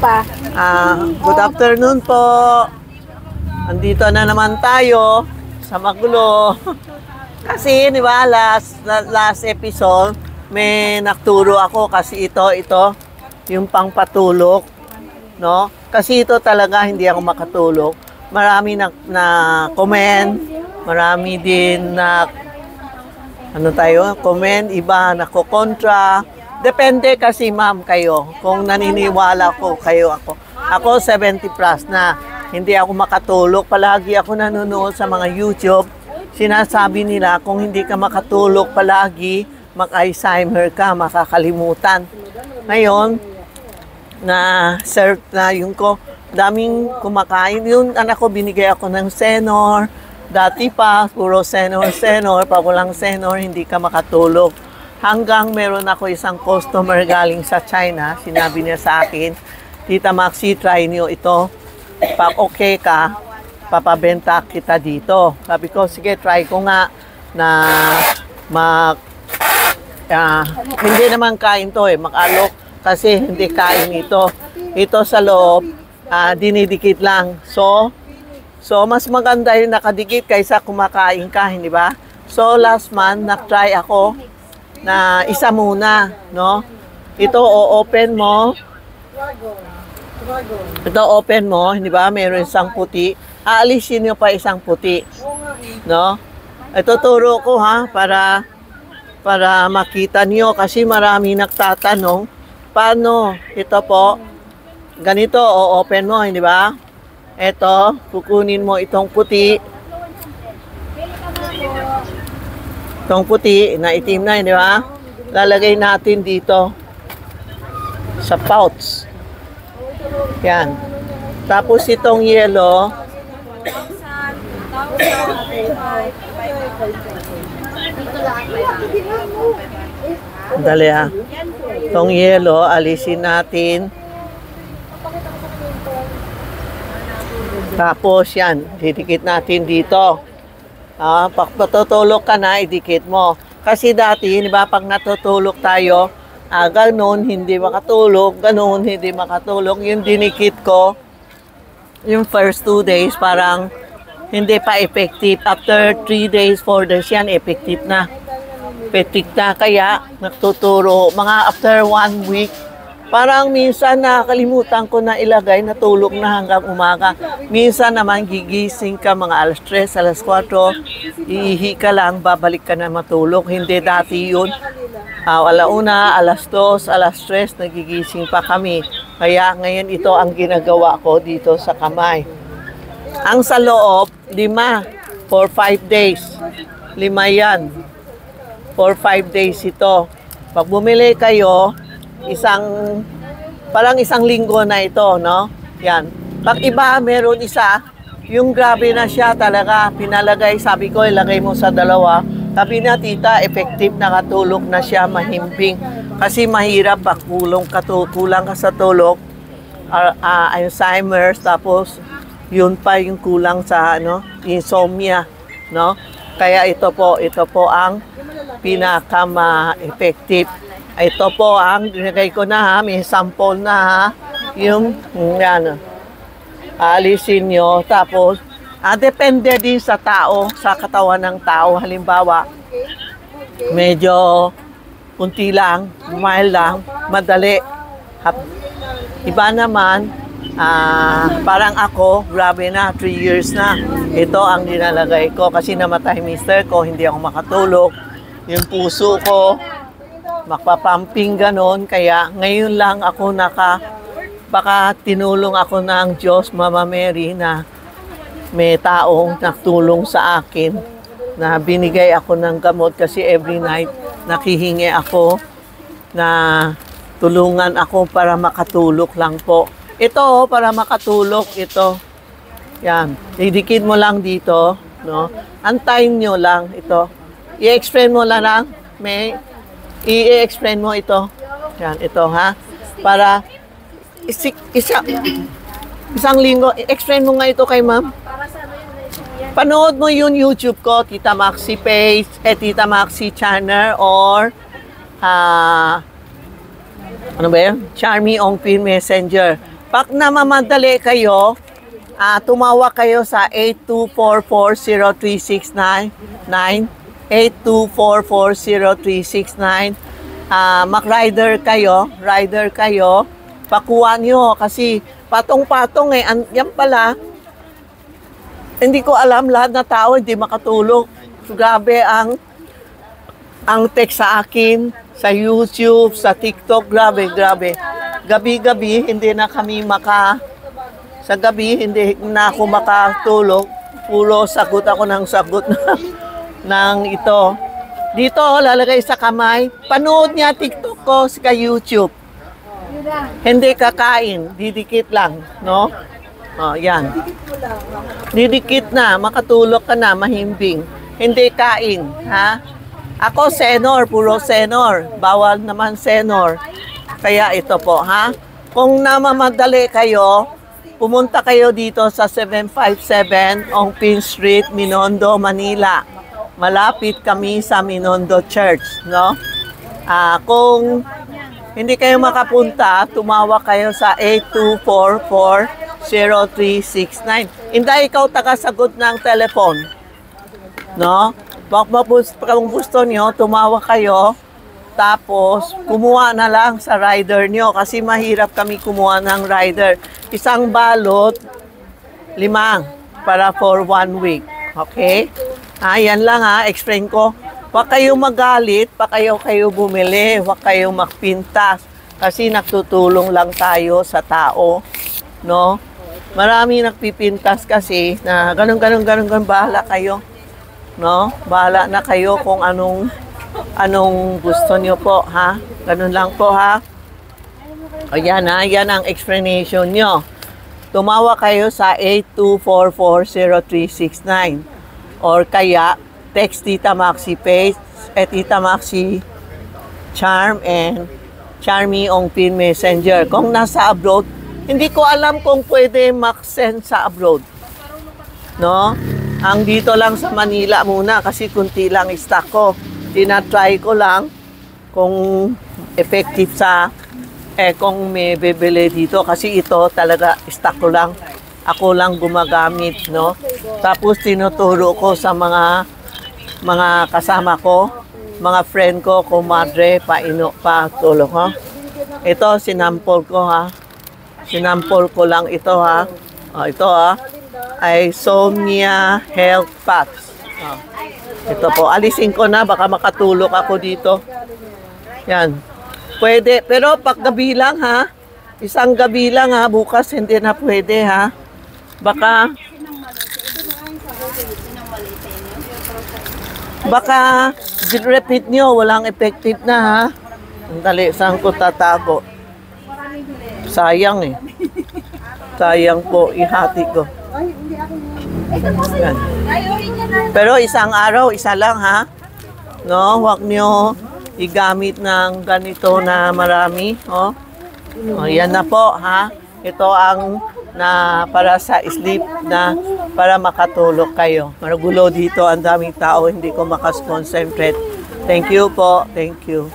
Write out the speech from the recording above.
pa. Good afternoon po. Andito na naman tayo sa magulo. Kasi, di ba, last episode, may nakturo ako kasi ito, yung pangpatulog, no? Kasi ito talaga hindi ako makatulog. Marami na comment, marami din na comment, iba nako-kontra. Depende kasi ma'am kayo, kung naniniwala ko kayo ako. Ako 70 plus na, hindi ako makatulog. Palagi ako nanonood sa mga YouTube. Sinasabi nila kung hindi ka makatulog palagi, mag-Alzheimer ka, makakalimutan. Ngayon, na-serve na yung ko, daming kumakain. Yung anak ko, binigay ako ng Senor. Dati pa, puro Senor. Pag walang Senor, hindi ka makatulog. Hanggang meron ako isang customer galing sa China, sinabi niya sa akin, Tita Maxi, try niyo ito. Pag okay ka, papabenta kita dito. Sabi ko, sige, try ko nga na hindi naman kain to mag-alok kasi hindi kain ito. Ito sa loob, dinidikit lang. So mas maganda yung nakadikit kaysa kumakain ka, hindi ba? So last month, na-try ako na isa muna, no? Ito, o-open mo. Ito, open mo, hindi ba? Meron isang puti. Aalisin nyo pa isang puti. No? Ito turo ko ha, para makita nyo kasi marami nagtatanong. Paano? Ito po, ganito, o-open mo, hindi ba? Ito, kukunin mo itong puti. Itong puti, na itim na, hindi ba? Lalagay natin dito sa pouch. Yan. Tapos itong yellow, dali ha. Itong yellow, alisin natin. Tapos yan, didikit natin dito. Pag patutulog ka na, idikit mo. Kasi dati, di ba, pag natutulog tayo, ganun, hindi makatulog, ganun, hindi makatulog. Yung dinikit ko, yung first 2 days, parang hindi pa effective. After 3 days, 4 days yan, effective na. Effective na, kaya nagtuturo. Mga after 1 week, parang minsan nakakalimutan ko na ilagay, natulog na hanggang umaga. Minsan naman gigising ka mga alas 3, alas 4, iihi ka lang, babalik ka na matulog. Hindi dati yun. Alauna, alas 2, alas 3, nagigising pa kami. Kaya ngayon ito ang ginagawa ko dito sa kamay. Ang sa loob, 5 for 5 days. 5 yan. For 5 days ito. Pag bumili kayo, parang isang linggo na ito, no? Yan. Pag iba, meron isa, yung grabe na siya talaga, pinalagay, sabi ko, ilagay mo sa 2. Sabi na, tita, effective, nakatulog na siya, mahimbing. Kasi mahirap, pag kulang ka sa tulog, Alzheimer's, tapos yun pa yung kulang sa insomnia, no? Kaya ito po ang pinaka-effective. Ito po ang dinagay ko na ha, may sample na ha, yung yan, alisin nyo, tapos depende din sa tao, sa katawan ng tao. Halimbawa, medyo kunti lang, mild lang, madali. Iba naman, parang ako, grabe na, 3 years na. Ito ang dinalagay ko kasi namatay mister ko, hindi ako makatulog. Yung puso ko, magpapamping ganon. Kaya ngayon lang ako baka tinulong ako ng Diyos, Mama Mary, na may taong nagtulong sa akin na binigay ako ng gamot kasi every night nakihingi ako na tulungan ako para makatulog lang po. Ito, para makatulog, ito. Yan. Didikit mo lang dito, no? Antayin nyo lang ito. I-explain mo lang, may i-explain mo ito. Yan, ito ha. Para isang linggo, i-explain mo nga ito kay ma'am. Panood mo yung YouTube ko, Tita Maxi page, Tita Maxi channel, or ano ba yun? Charmy Ongpin Messenger. Pag namamadali kayo, tumawag kayo sa 82440369 82440369. Mag-rider kayo, pakuha nyo kasi patong-patong yan pala, hindi ko alam, lahat na tao hindi makatulog. So, grabe ang text sa akin, sa YouTube, sa TikTok, grabe. Gabi-gabi, hindi na kami sa gabi, hindi na ako makatulog. Puro sagot ako ng sagot ng ito. Dito, lalagay sa kamay. Panood niya TikTok ko sa YouTube. Hindi kakain, didikit lang, no? Yan. Didikit na, makatulog ka na, mahimbing. Hindi kain, ha? Ako senor, puro senor. Bawal naman senor. Kaya ito po, ha? Kung namamadali kayo, pumunta kayo dito sa 757 Ongpin Street, Minondo, Manila. Malapit kami sa Minondo Church, no? Kung hindi kayo makapunta, tumawag kayo sa 82440369. Hindi ikaw tagasagot ng telephone, no? Kung gusto nyo, tumawag kayo, tapos kumuha na lang sa rider nyo kasi mahirap kami kumuha ng rider. Isang balot, 5 para for 1 week. Okay? Yan lang explain ko. Huwag kayong magalit, kayo bumili, huwag kayong magpintas. Kasi nagtutulong lang tayo sa tao, no? Marami nagpipintas kasi na ganun, bahala kayo. No? Bahala na kayo kung anong gusto nyo po, ha? Ganun lang po, ha? Ayan, yan ang explanation nyo. Tumawa kayo sa 82440369. Or kaya, text Tita Maxi Page at Tita Maxi Charm and Charmy Ongpin Messenger. Kung nasa abroad, hindi ko alam kung pwede mag-send sa abroad. No? Ang dito lang sa Manila muna kasi kunti lang stock ko. Tinatry ko lang kung effective kung may bibili dito kasi ito talaga stock ko lang. Ako lang gumagamit, no? Tapos tinuturo ko sa mga kasama ko, mga friend ko, kumadre, patulong, ha? Ito, sinampol ko, ha? Sinampol ko lang ito, ha? Ito, ha? Isomnia Health Packs. Ito po, alisin ko na, baka makatulog ako dito. Yan. Pwede, pero pag gabi lang, ha? Isang gabi lang, ha? Bukas hindi na pwede, ha? Baka repeat nyo, walang effective na, ha? Dali, saan ko tatago? Sayang, Sayang po, ihati ko. Yan. Pero isang araw, isa lang, ha? No, huwag nyo igamit ng ganito na marami, yan na po, ha? Ito ang para sa sleep na para makatulog kayo. Magulo dito, ang daming tao, hindi ko makas-concentrate. Thank you po. Thank you.